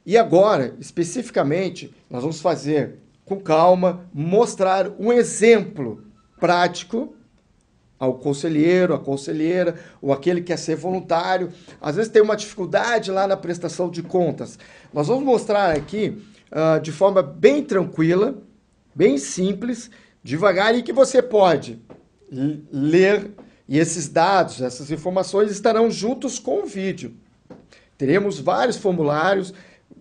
E agora, especificamente, nós vamos fazer com calma, mostrar um exemplo prático ao conselheiro, à conselheira, ou aquele que quer ser voluntário. Às vezes tem uma dificuldade lá na prestação de contas. Nós vamos mostrar aqui de forma bem tranquila, bem simples, devagar, e que você pode ler, e esses dados, essas informações estarão juntos com o vídeo. Teremos vários formulários,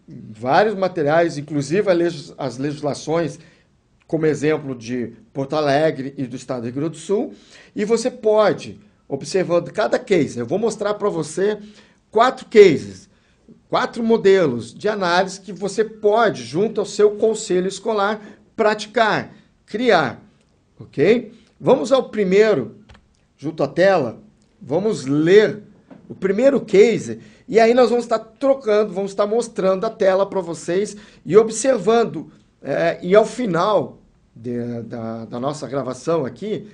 vários materiais, inclusive as legislações, como exemplo de Porto Alegre e do estado do Rio Grande do Sul, e você pode, observando cada case, eu vou mostrar para você 4 cases, 4 modelos de análise que você pode, junto ao seu conselho escolar, praticar, criar, ok? Vamos ao primeiro, junto à tela, vamos ler o primeiro case, e aí nós vamos estar trocando, vamos estar mostrando a tela para vocês e observando. E ao final da nossa gravação aqui,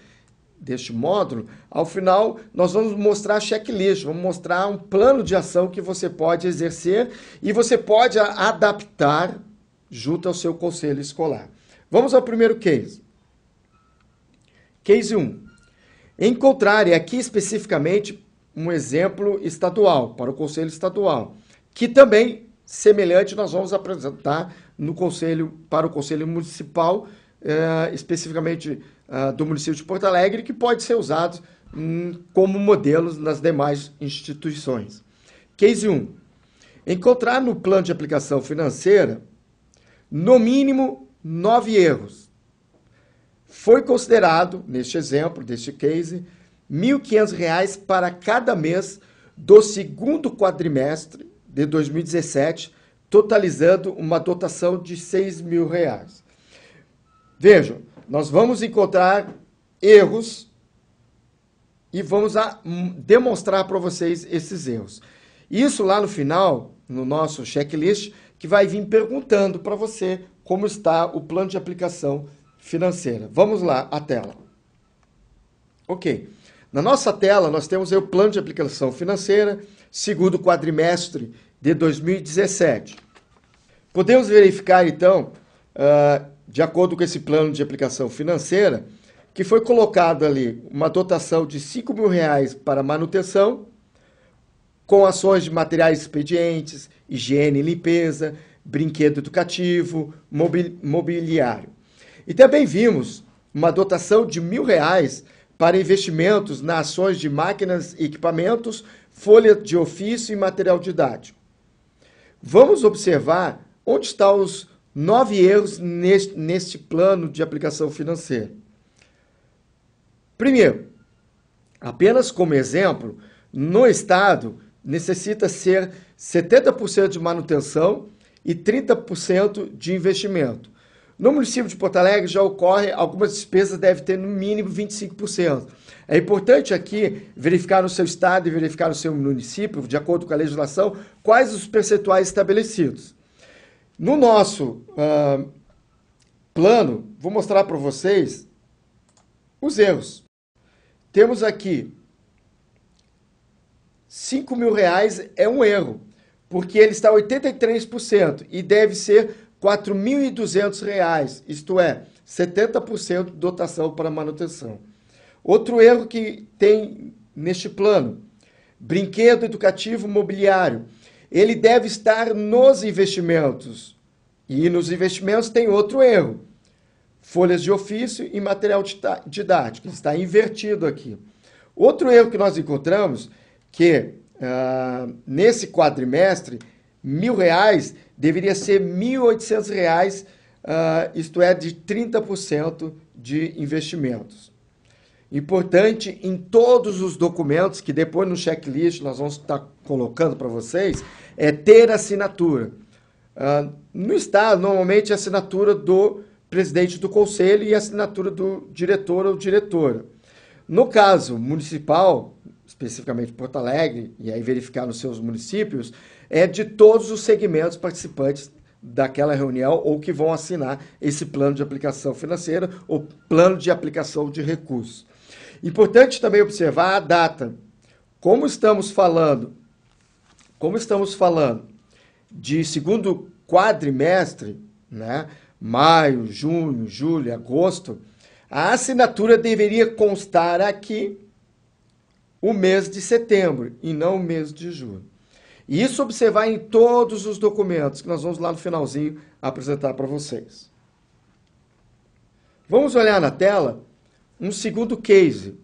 deste módulo, ao final nós vamos mostrar a checklist, vamos mostrar um plano de ação que você pode exercer e você pode adaptar junto ao seu conselho escolar. Vamos ao primeiro case. Case 1. Encontrar, e aqui especificamente, um exemplo estadual, para o Conselho Estadual, que também, semelhante, nós vamos apresentar no conselho, para o Conselho Municipal, especificamente do município de Porto Alegre, que pode ser usado como modelos nas demais instituições. Case 1. Encontrar no plano de aplicação financeira, no mínimo, 9 erros. Foi considerado, neste exemplo, deste case, R$ 1.500 para cada mês do segundo quadrimestre de 2017, totalizando uma dotação de R$ 6.000. Vejam, nós vamos encontrar erros e vamos demonstrar para vocês esses erros. Isso lá no final, no nosso checklist, que vai vir perguntando para você como está o plano de aplicação financeira. Vamos lá, a tela. Ok. Na nossa tela, nós temos aí o plano de aplicação financeira, segundo quadrimestre de 2017. Podemos verificar, então, de acordo com esse plano de aplicação financeira, que foi colocado ali uma dotação de R$ 5.000 para manutenção, com ações de materiais expedientes, higiene e limpeza, brinquedo educativo, mobiliário. E também vimos uma dotação de R$ 1.000 para investimentos nas ações de máquinas e equipamentos, folha de ofício e material didático. Vamos observar onde estão os 9 erros neste plano de aplicação financeira. Primeiro, apenas como exemplo, no estado necessita ser 70% de manutenção e 30% de investimento. No município de Porto Alegre já ocorre, algumas despesas devem ter no mínimo 25%. É importante aqui verificar no seu estado e verificar no seu município, de acordo com a legislação, quais os percentuais estabelecidos. No nosso plano, vou mostrar para vocês os erros. Temos aqui R$ 5.000 é um erro, porque ele está 83% e deve ser R$ 4.200, isto é, 70% de dotação para manutenção. Outro erro que tem neste plano, brinquedo educativo mobiliário, ele deve estar nos investimentos. E nos investimentos tem outro erro, folhas de ofício e material didático, está invertido aqui. Outro erro que nós encontramos, que nesse quadrimestre, R$ 1.000 deveria ser R$ 1.800, isto é, de 30% de investimentos. Importante em todos os documentos, que depois no checklist nós vamos estar colocando para vocês, é ter assinatura. No estado, normalmente, a assinatura do presidente do conselho e a assinatura do diretor ou diretora. No caso municipal, especificamente Porto Alegre, e aí verificar nos seus municípios, é de todos os segmentos participantes daquela reunião ou que vão assinar esse plano de aplicação financeira ou plano de aplicação de recursos. Importante também observar a data. Como estamos falando de segundo quadrimestre, né, maio, junho, julho, agosto, a assinatura deveria constar aqui o mês de setembro e não o mês de julho. E isso observar em todos os documentos que nós vamos lá no finalzinho apresentar para vocês. Vamos olhar na tela um segundo case.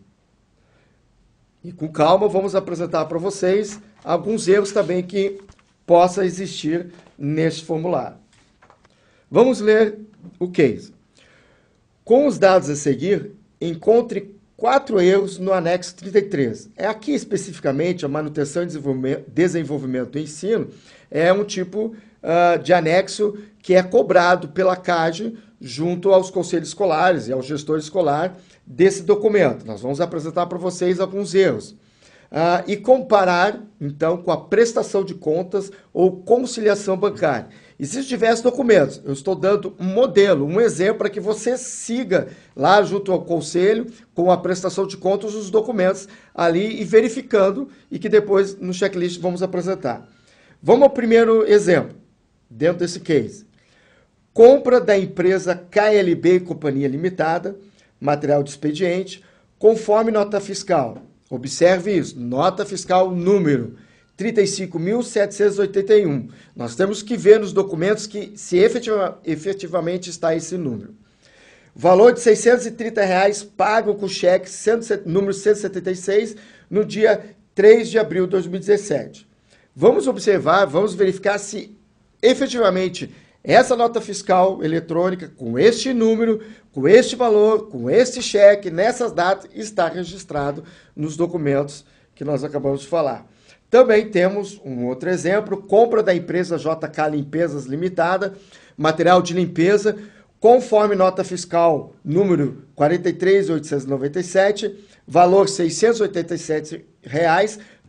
E com calma vamos apresentar para vocês alguns erros também que possa existir neste formulário. Vamos ler o case. Com os dados a seguir, encontre 4 erros no anexo 33. Aqui especificamente a manutenção e desenvolvimento do ensino é um tipo de anexo que é cobrado pela CAGE junto aos conselhos escolares e ao gestor escolar desse documento. Nós vamos apresentar para vocês alguns erros. E comparar, então, com a prestação de contas ou conciliação bancária. Existem diversos documentos. Eu estou dando um modelo, um exemplo para que você siga lá junto ao conselho com a prestação de contas os documentos ali e verificando e que depois no checklist vamos apresentar. Vamos ao primeiro exemplo, dentro desse case. Compra da empresa KLB Companhia Limitada, material de expediente, conforme nota fiscal. Observe isso, nota fiscal número 35.781. Nós temos que ver nos documentos que se efetivamente está esse número. Valor de R$ 630 pago com cheque número 176 no dia 3 de abril de 2017. Vamos observar, vamos verificar se efetivamente essa nota fiscal eletrônica com este número, com este valor, com este cheque, nessas datas, está registrado nos documentos que nós acabamos de falar. Também temos um outro exemplo, compra da empresa JK Limpezas Limitada, material de limpeza, conforme nota fiscal número 43.897, valor R$ 687,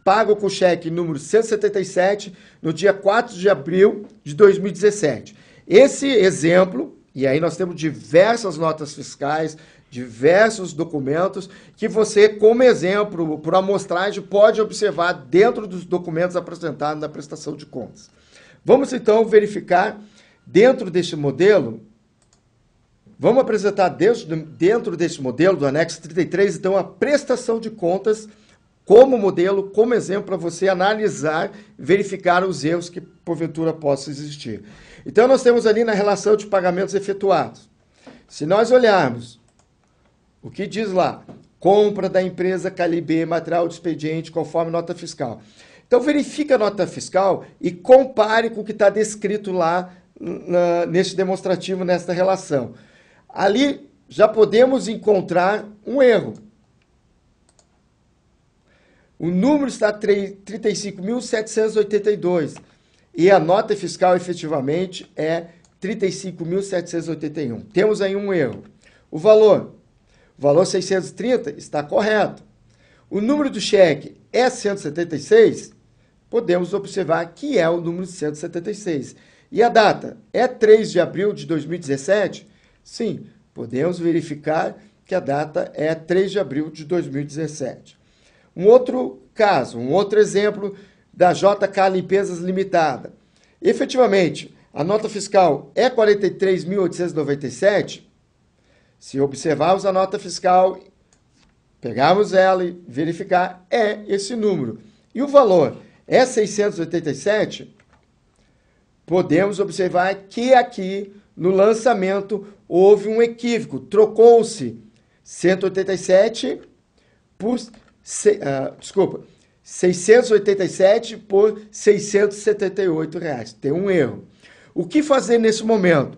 pago com cheque número 177, no dia 4 de abril de 2017. Esse exemplo, e aí nós temos diversas notas fiscais, diversos documentos, que você, como exemplo, por amostragem, pode observar dentro dos documentos apresentados na prestação de contas. Vamos, então, verificar dentro deste modelo, vamos apresentar dentro deste modelo do anexo 33, então, a prestação de contas como modelo, como exemplo, para você analisar, verificar os erros que, porventura, possam existir. Então, nós temos ali na relação de pagamentos efetuados. Se nós olharmos o que diz lá, compra da empresa KLB, material de expediente, conforme nota fiscal. Então, verifique a nota fiscal e compare com o que está descrito lá neste demonstrativo, nesta relação. Ali, já podemos encontrar um erro. O número está 35.782 e a nota fiscal efetivamente é 35.781. Temos aí um erro. O valor 630 está correto. O número do cheque é 176, podemos observar que é o número 176. E a data é 3 de abril de 2017? Sim, podemos verificar que a data é 3 de abril de 2017. Um outro caso, um outro exemplo da JK Limpezas Limitada. Efetivamente, a nota fiscal é 43.897. Se observarmos a nota fiscal, pegarmos ela e verificar, é esse número. E o valor é 687, podemos observar que aqui no lançamento houve um equívoco. Trocou-se 187 por... 687 por R$ 678. Tem um erro. O que fazer nesse momento?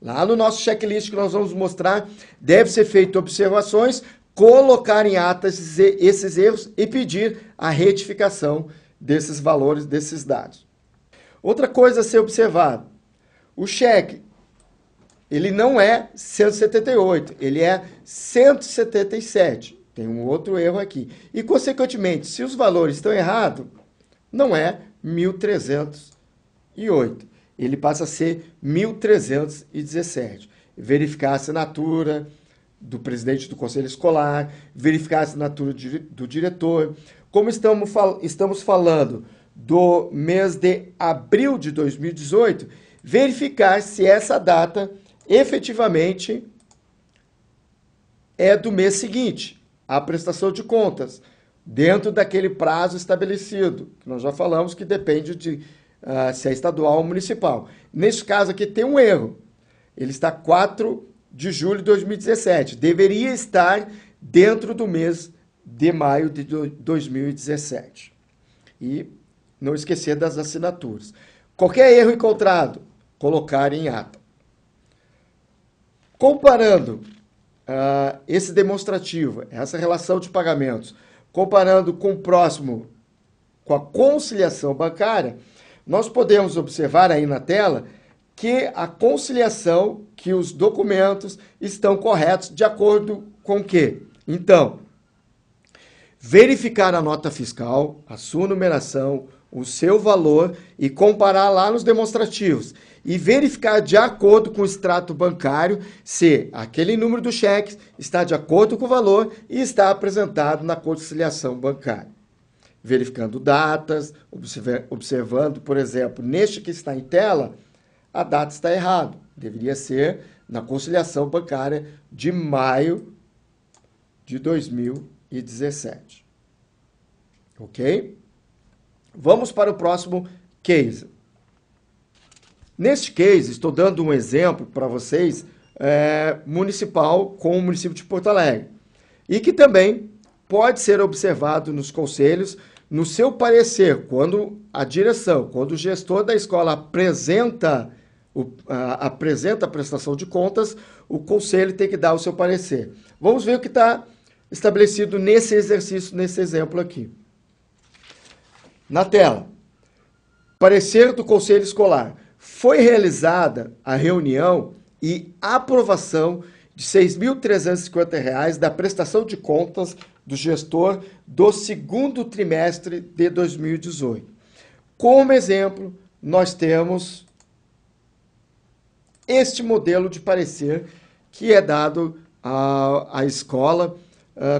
Lá no nosso checklist que nós vamos mostrar, deve ser feito observações, colocar em atas esses erros e pedir a retificação desses valores, desses dados. Outra coisa a ser observada, o cheque, ele não é 178, ele é 177. Tem um outro erro aqui. E, consequentemente, se os valores estão errados, não é 1.308. Ele passa a ser 1.317. Verificar a assinatura do presidente do conselho escolar, verificar a assinatura do diretor. Como estamos falando do mês de abril de 2018, verificar se essa data efetivamente é do mês seguinte, a prestação de contas, dentro daquele prazo estabelecido, que nós já falamos que depende de se é estadual ou municipal. Neste caso aqui tem um erro. Ele está 4 de julho de 2017. Deveria estar dentro do mês de maio de 2017. E não esquecer das assinaturas. Qualquer erro encontrado, colocar em ata. Comparando esse demonstrativo, essa relação de pagamentos, comparando com o próximo, com a conciliação bancária, nós podemos observar aí na tela que a conciliação, que os documentos estão corretos de acordo com o quê? Então, verificar a nota fiscal, a sua numeração, o seu valor e comparar lá nos demonstrativos. E verificar de acordo com o extrato bancário se aquele número do cheque está de acordo com o valor e está apresentado na conciliação bancária. Verificando datas, observando, por exemplo, neste que está em tela, a data está errada. Deveria ser na conciliação bancária de maio de 2017. Ok? Vamos para o próximo case. Neste case, estou dando um exemplo para vocês municipal com o município de Porto Alegre. E que também pode ser observado nos conselhos, no seu parecer, quando a direção, quando o gestor da escola apresenta a prestação de contas, o conselho tem que dar o seu parecer. Vamos ver o que está estabelecido nesse exercício, nesse exemplo aqui. Na tela, parecer do conselho escolar. Foi realizada a reunião e aprovação de R$ 6.350 da prestação de contas do gestor do segundo trimestre de 2018. Como exemplo, nós temos este modelo de parecer que é dado à escola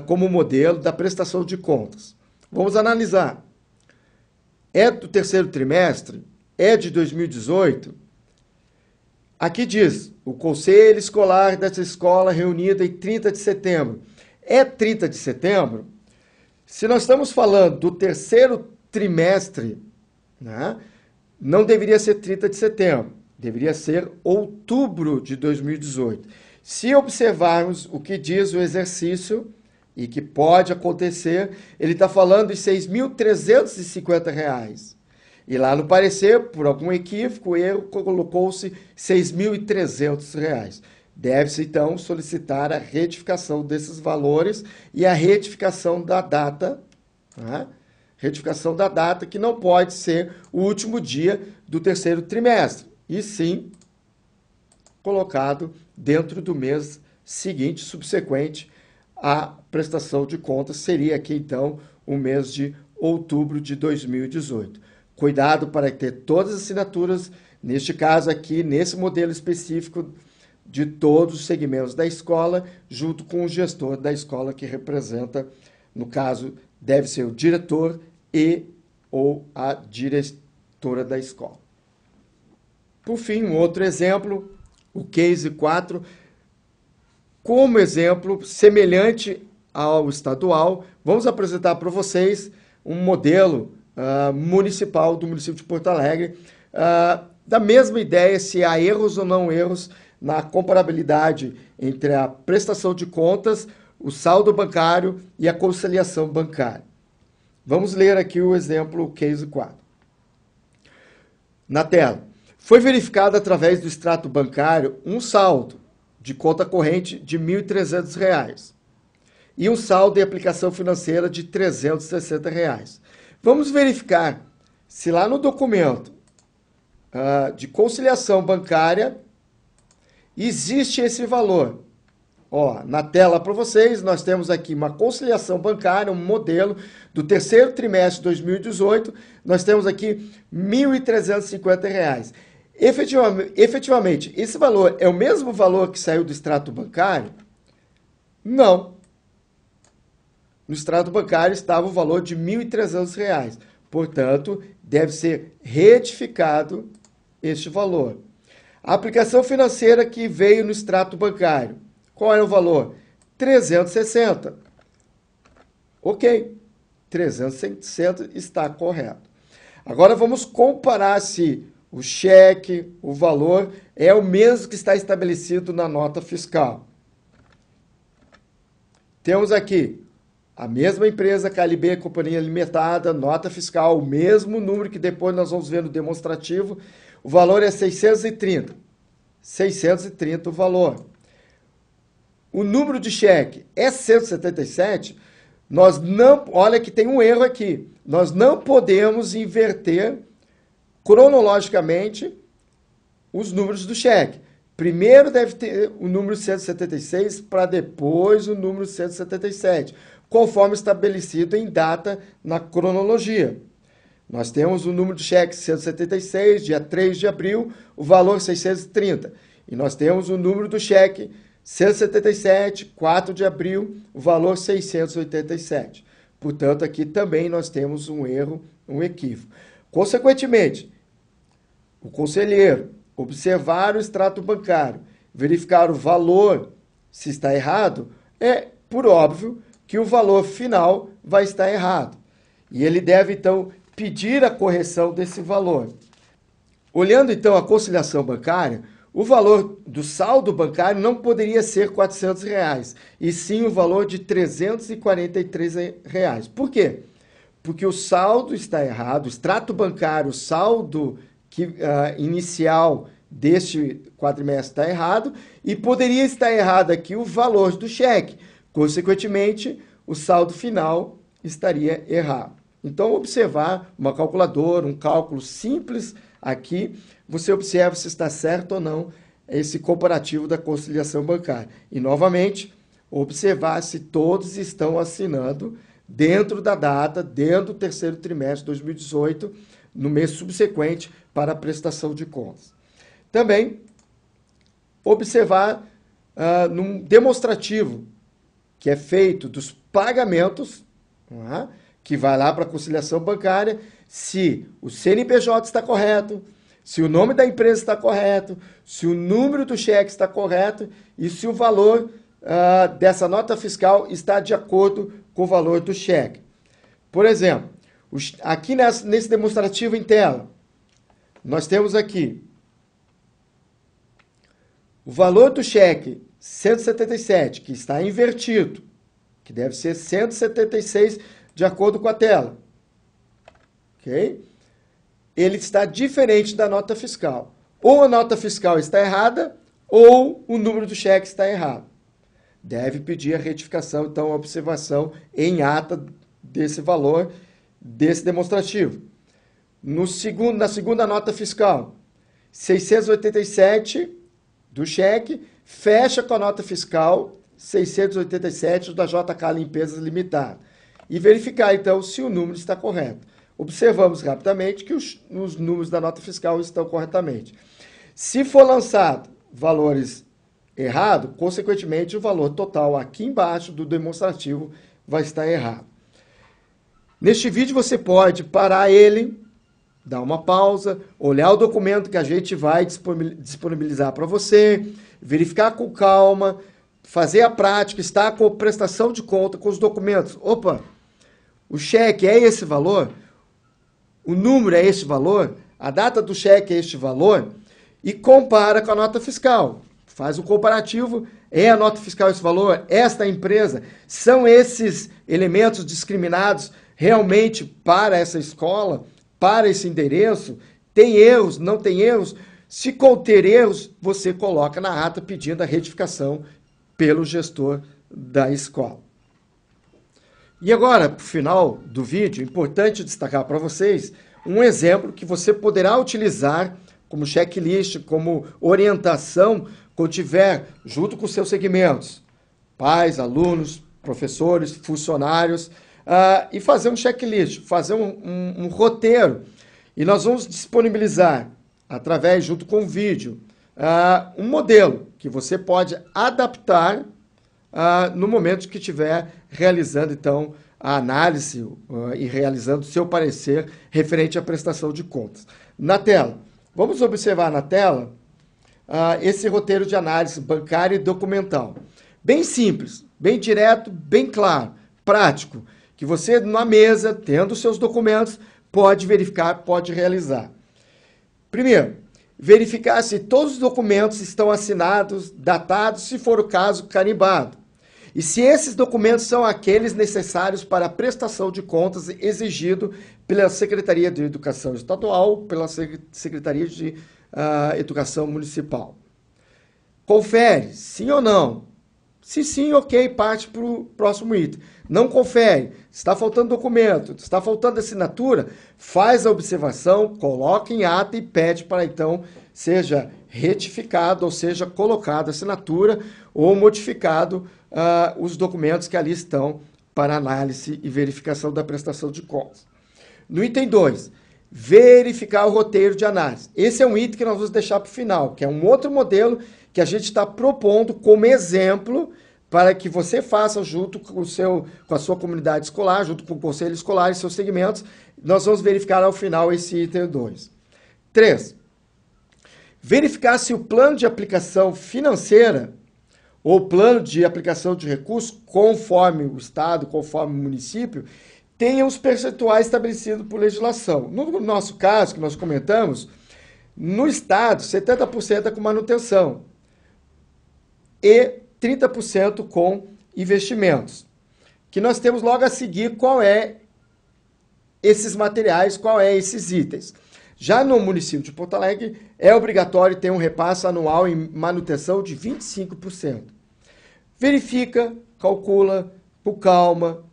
como modelo da prestação de contas. Vamos analisar. É do terceiro trimestre? É de 2018? Aqui diz, o conselho escolar dessa escola reunida em 30 de setembro. É 30 de setembro? Se nós estamos falando do terceiro trimestre, né, não deveria ser 30 de setembro, deveria ser outubro de 2018. Se observarmos o que diz o exercício, e que pode acontecer, ele está falando de R$ 6.350. E lá no parecer, por algum equívoco, o erro colocou-se R$ 6.300. Deve-se, então, solicitar a retificação desses valores e a retificação da data, né? Retificação da data, que não pode ser o último dia do terceiro trimestre, e sim colocado dentro do mês seguinte, subsequente, a prestação de contas seria aqui, então, o mês de outubro de 2018. Cuidado para ter todas as assinaturas, neste caso aqui, nesse modelo específico, de todos os segmentos da escola, junto com o gestor da escola que representa, no caso, deve ser o diretor ou a diretora da escola. Por fim, um outro exemplo, o case 4, como exemplo semelhante ao estadual, vamos apresentar para vocês um modelo municipal do município de Porto Alegre, da mesma ideia se há erros ou não erros na comparabilidade entre a prestação de contas, o saldo bancário e a conciliação bancária. Vamos ler aqui o exemplo case 4. Na tela, foi verificado através do extrato bancário um saldo de conta corrente de R$ 1.300 e um saldo de aplicação financeira de R$ 360. Vamos verificar se lá no documento de conciliação bancária existe esse valor. Ó, na tela para vocês, nós temos aqui uma conciliação bancária, um modelo do terceiro trimestre de 2018, nós temos aqui R$ 1.350. Efetivamente, esse valor é o mesmo valor que saiu do extrato bancário? Não. No extrato bancário estava o valor de R$ 1.300. Portanto, deve ser retificado este valor. A aplicação financeira que veio no extrato bancário. Qual é o valor? 360. Ok, 360 está correto. Agora vamos comparar se o cheque, o valor, é o mesmo que está estabelecido na nota fiscal. Temos aqui a mesma empresa, KLB Companhia Limitada, nota fiscal, o mesmo número que depois nós vamos ver no demonstrativo. O valor é 630. 630 o valor. O número de cheque é 177. Nós não, olha que tem um erro aqui. Nós não podemos inverter cronologicamente os números do cheque. Primeiro deve ter o número 176 para depois o número 177, conforme estabelecido em data na cronologia. Nós temos o número de cheque 176, dia 3 de abril, o valor 630. E nós temos o número do cheque 177, 4 de abril, o valor 687. Portanto, aqui também nós temos um erro, um equívoco. Consequentemente, o conselheiro observar o extrato bancário, verificar o valor, se está errado, é, por óbvio, que o valor final vai estar errado. E ele deve, então, pedir a correção desse valor. Olhando, então, a conciliação bancária, o valor do saldo bancário não poderia ser R$ 400, e sim o valor de R$ 343. Por quê? Porque o saldo está errado, o extrato bancário, o saldo inicial deste quadrimestre está errado, e poderia estar errado aqui o valor do cheque. Consequentemente, o saldo final estaria errado. Então, observar uma calculadora, um cálculo simples aqui, você observa se está certo ou não esse comparativo da conciliação bancária. E, novamente, observar se todos estão assinando dentro da data, dentro do terceiro trimestre de 2018, no mês subsequente para a prestação de contas. Também, observar num demonstrativo que é feito dos pagamentos, que vai lá para a conciliação bancária, se o CNPJ está correto, se o nome da empresa está correto, se o número do cheque está correto e se o valor dessa nota fiscal está de acordo com o valor do cheque. Por exemplo, aqui nesse demonstrativo em tela, nós temos aqui o valor do cheque 177, que está invertido, que deve ser 176 de acordo com a tela. Ok? Ele está diferente da nota fiscal. Ou a nota fiscal está errada, ou o número do cheque está errado. Deve pedir a retificação, então, a observação em ata desse valor, desse demonstrativo. Na segunda nota fiscal, 687 do cheque, fecha com a nota fiscal 687 da JK Limpezas Limitada. E verificar, então, se o número está correto. Observamos rapidamente que os números da nota fiscal estão corretamente. Se for lançado valores errados, consequentemente, o valor total aqui embaixo do demonstrativo vai estar errado. Neste vídeo, você pode parar ele, dar uma pausa, olhar o documento que a gente vai disponibilizar para você, verificar com calma, fazer a prática, estar com prestação de conta, com os documentos. Opa, o cheque é esse valor? O número é este valor? A data do cheque é este valor? E compara com a nota fiscal. Faz o comparativo. É a nota fiscal esse valor? Esta empresa? São esses elementos discriminados realmente para essa escola? Para esse endereço? Tem erros? Não tem erros? Se conter erros, você coloca na ata pedindo a retificação pelo gestor da escola. E agora, para o final do vídeo, importante destacar para vocês um exemplo que você poderá utilizar como checklist, como orientação, quando tiver junto com os seus segmentos, pais, alunos, professores, funcionários, e fazer um checklist, fazer um roteiro. E nós vamos disponibilizar, através, junto com o vídeo, um modelo que você pode adaptar no momento que estiver realizando, então, a análise e realizando seu parecer referente à prestação de contas. Na tela, vamos observar na tela esse roteiro de análise bancária e documental. Bem simples, bem direto, bem claro, prático, que você na mesa, tendo seus documentos, pode verificar, pode realizar. Primeiro, verificar se todos os documentos estão assinados, datados, se for o caso, carimbado. E se esses documentos são aqueles necessários para a prestação de contas exigido pela Secretaria de Educação Estadual ou pela Secretaria de Educação Municipal. Confere, sim ou não. Se sim, ok, parte para o próximo item. Não confere, está faltando documento, está faltando assinatura, faz a observação, coloca em ata e pede para então seja retificado, ou seja, colocada a assinatura ou modificado os documentos que ali estão para análise e verificação da prestação de contas. No item 2, verificar o roteiro de análise. Esse é um item que nós vamos deixar para o final, que é um outro modelo que a gente está propondo como exemplo para que você faça junto com a sua comunidade escolar, junto com o conselho escolar e seus segmentos. Nós vamos verificar ao final esse item 2. 3. Verificar se o plano de aplicação financeira ou plano de aplicação de recursos, conforme o Estado, conforme o município, tenha os percentuais estabelecidos por legislação. No nosso caso, que nós comentamos, no Estado, 70% é com manutenção e 30% com investimentos. Que nós temos logo a seguir qual é esses materiais, qual é esses itens. Já no município de Porto Alegre, é obrigatório ter um repasse anual em manutenção de 25%. Verifica, calcula, com calma.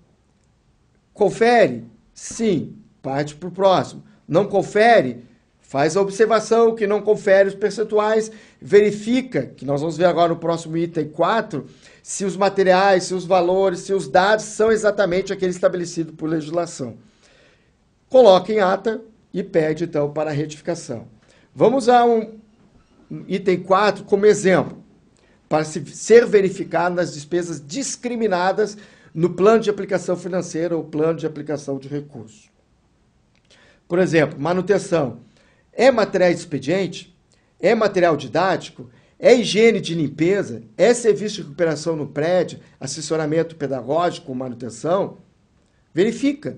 Confere? Sim, parte para o próximo. Não confere? Faz a observação que não confere os percentuais, verifica, que nós vamos ver agora no próximo item 4, se os materiais, se os valores, se os dados são exatamente aqueles estabelecidos por legislação. Coloca em ata e pede, então, para a retificação. Vamos usar um item 4 como exemplo, para ser verificado nas despesas discriminadas no plano de aplicação financeira ou plano de aplicação de recursos. Por exemplo, manutenção. É material de expediente? É material didático? É higiene de limpeza? É serviço de recuperação no prédio? Assessoramento pedagógico, manutenção? Verifica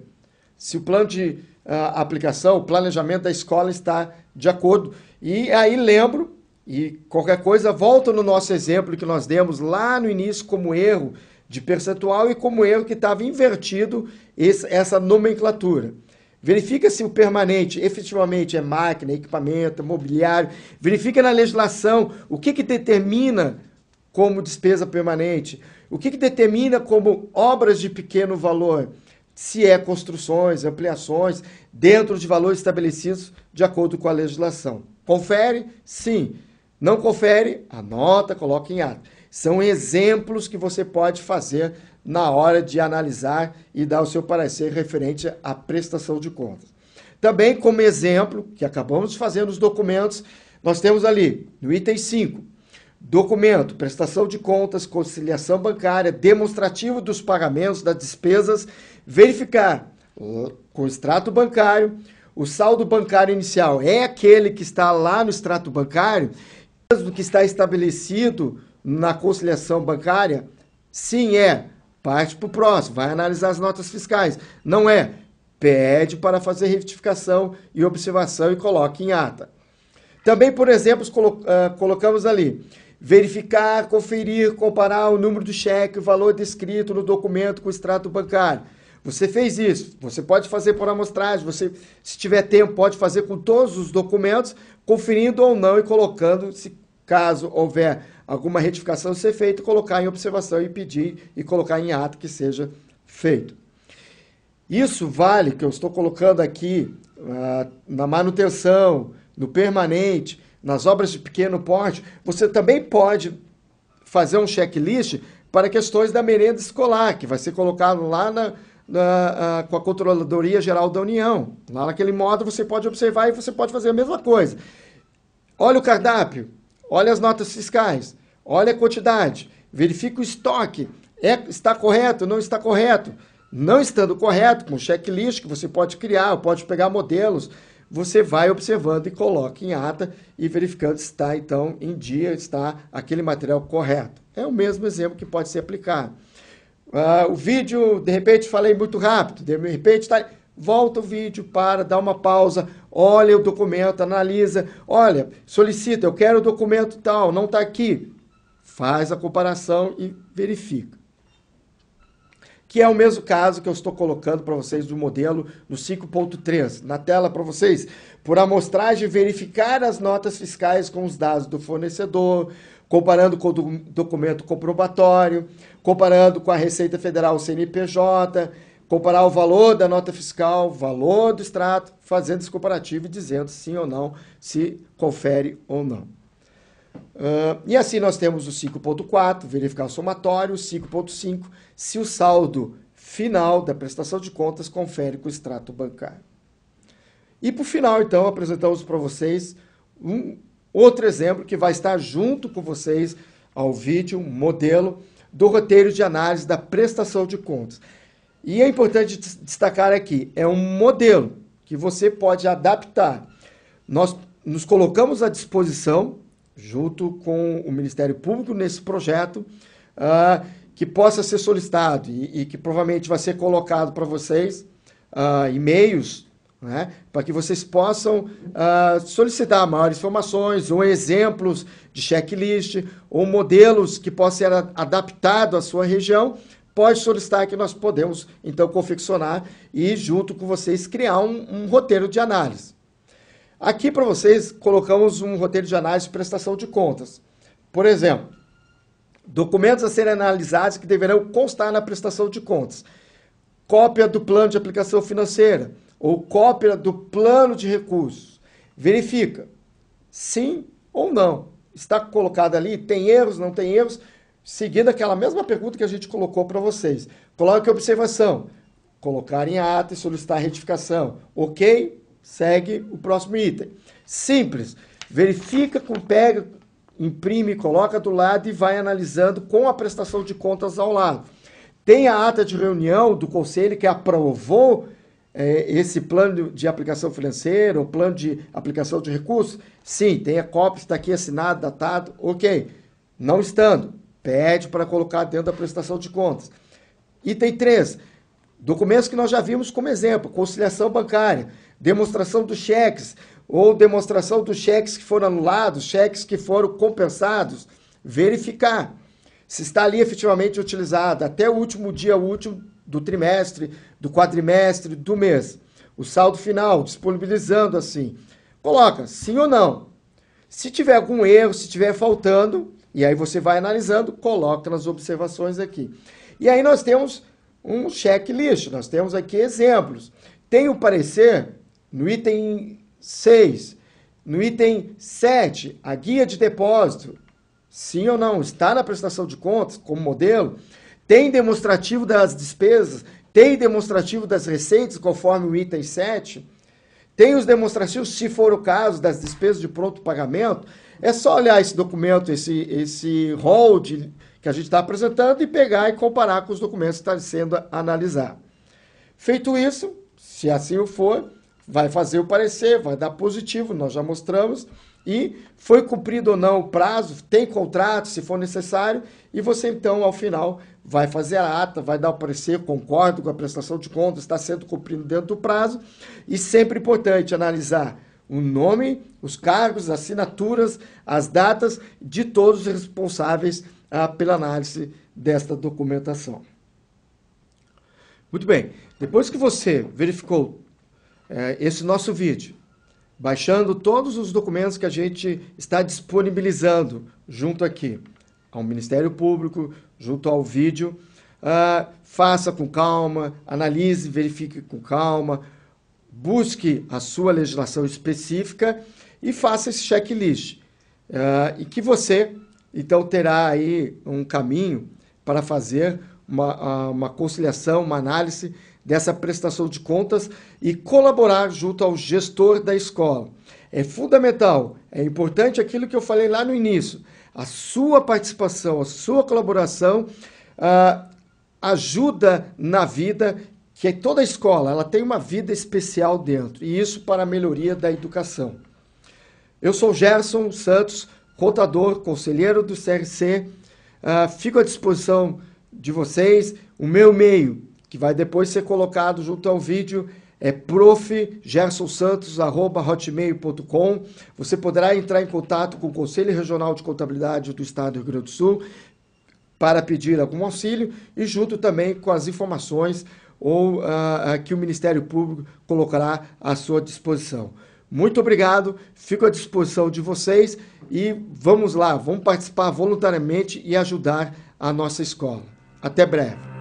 se o plano de aplicação, o planejamento da escola está de acordo. E aí lembro, e qualquer coisa, volta no nosso exemplo que nós demos lá no início como erro de percentual e como erro que estava invertido essa nomenclatura. Verifica se o permanente efetivamente é máquina, equipamento, mobiliário. Verifica na legislação o que determina como despesa permanente, o que determina como obras de pequeno valor, se é construções, ampliações, dentro de valores estabelecidos de acordo com a legislação. Confere? Sim. Não confere? Anota, coloca em ata. São exemplos que você pode fazer na hora de analisar e dar o seu parecer referente à prestação de contas. Também, como exemplo, que acabamos de fazer nos documentos, nós temos ali, no item 5, documento, prestação de contas, conciliação bancária, demonstrativo dos pagamentos das despesas, verificar com o extrato bancário, o saldo bancário inicial é aquele que está lá no extrato bancário, do que está estabelecido na conciliação bancária, sim é, parte para o próximo, vai analisar as notas fiscais. Não é, pede para fazer retificação e observação e coloque em ata. Também, por exemplo, colocamos ali, verificar, conferir, comparar o número do cheque, o valor descrito no documento com o extrato bancário. Você fez isso, você pode fazer por amostragem, você, se tiver tempo, pode fazer com todos os documentos, conferindo ou não e colocando, se caso houver alguma retificação ser feita, colocar em observação e pedir e colocar em ata que seja feito. Isso vale, que eu estou colocando aqui, na manutenção, no permanente, nas obras de pequeno porte, você também pode fazer um checklist para questões da merenda escolar, que vai ser colocado lá com a Controladoria Geral da União. Lá naquele módulo você pode observar e você pode fazer a mesma coisa. Olha o cardápio, olha as notas fiscais, olha a quantidade, verifica o estoque, está correto, não está correto. Não estando correto, com checklist que você pode criar, pode pegar modelos, você vai observando e coloca em ata e verificando se está, então, em dia, está aquele material correto. É o mesmo exemplo que pode ser aplicado. O vídeo, de repente, falei muito rápido, de repente, volta o vídeo, dá uma pausa, olha o documento, analisa, olha, solicita, eu quero o documento tal, não está aqui. Faz a comparação e verifica. Que é o mesmo caso que eu estou colocando para vocês do modelo no 5.3, na tela para vocês, por amostragem, verificar as notas fiscais com os dados do fornecedor, comparando com o documento comprobatório, comparando com a Receita Federal, o CNPJ, comparar o valor da nota fiscal, valor do extrato, fazendo esse comparativo e dizendo sim ou não, se confere ou não. E assim nós temos o 5.4, verificar o somatório, o 5.5, se o saldo final da prestação de contas confere com o extrato bancário. E por final, então, apresentamos para vocês um outro exemplo que vai estar junto com vocês ao vídeo, um modelo do roteiro de análise da prestação de contas. E é importante destacar aqui, é um modelo que você pode adaptar. Nós nos colocamos à disposição, junto com o Ministério Público, nesse projeto, que possa ser solicitado e que provavelmente vai ser colocado para vocês e-mails, né, para que vocês possam solicitar maiores informações ou exemplos de checklist ou modelos que possam ser adaptados à sua região. Pode solicitar que nós podemos, então, confeccionar e, junto com vocês, criar um roteiro de análise. Aqui para vocês colocamos um roteiro de análise de prestação de contas. Por exemplo, documentos a serem analisados que deverão constar na prestação de contas. Cópia do plano de aplicação financeira ou cópia do plano de recursos. Verifica sim ou não. Está colocado ali, tem erros, não tem erros? Seguindo aquela mesma pergunta que a gente colocou para vocês. Coloque observação, colocar em ata e solicitar retificação. Ok? Segue o próximo item. Simples. Verifica, pega, imprime, coloca do lado e vai analisando com a prestação de contas ao lado. Tem a ata de reunião do conselho que aprovou esse plano de aplicação financeira ou plano de aplicação de recursos? Sim, tem a cópia, está aqui assinado, datado, ok. Não estando, pede para colocar dentro da prestação de contas. Item 3, documentos que nós já vimos como exemplo, conciliação bancária, demonstração dos cheques, ou demonstração dos cheques que foram anulados, cheques que foram compensados, verificar se está ali efetivamente utilizado até o último dia útil do trimestre, do quadrimestre, do mês. O saldo final, disponibilizando assim. Coloca sim ou não. Se tiver algum erro, se tiver faltando, e aí você vai analisando, coloca nas observações aqui. E aí nós temos um checklist, nós temos aqui exemplos. Tem o parecer no item 6, no item 7, a guia de depósito, sim ou não, está na prestação de contas como modelo, tem demonstrativo das despesas, tem demonstrativo das receitas, conforme o item 7, tem os demonstrativos, se for o caso, das despesas de pronto pagamento. É só olhar esse documento, esse rol que a gente está apresentando e pegar e comparar com os documentos que estão sendo analisados. Feito isso, se assim o for, vai fazer o parecer, vai dar positivo, nós já mostramos, e foi cumprido ou não o prazo, tem contrato, se for necessário, e você então, ao final, vai fazer a ata, vai dar o parecer, concordo com a prestação de contas, está sendo cumprido dentro do prazo, e sempre importante analisar o nome, os cargos, as assinaturas, as datas de todos os responsáveis pela análise desta documentação. Muito bem, depois que você verificou esse nosso vídeo, baixando todos os documentos que a gente está disponibilizando junto aqui ao Ministério Público, junto ao vídeo, faça com calma, analise, verifique com calma, busque a sua legislação específica e faça esse checklist. E que você, então, terá aí um caminho para fazer uma conciliação, uma análise dessa prestação de contas e colaborar junto ao gestor da escola. É fundamental, é importante aquilo que eu falei lá no início, a sua participação, a sua colaboração ajuda na vida, que toda escola ela tem uma vida especial dentro, e isso para a melhoria da educação. Eu sou Gerson Santos, contador, conselheiro do CRC, fico à disposição de vocês. O meu e-mail, que vai depois ser colocado junto ao vídeo, é profgersonsantos@hotmail.com. Você poderá entrar em contato com o Conselho Regional de Contabilidade do Estado do Rio Grande do Sul para pedir algum auxílio e junto também com as informações que o Ministério Público colocará à sua disposição. Muito obrigado, fico à disposição de vocês e vamos lá, vamos participar voluntariamente e ajudar a nossa escola. Até breve.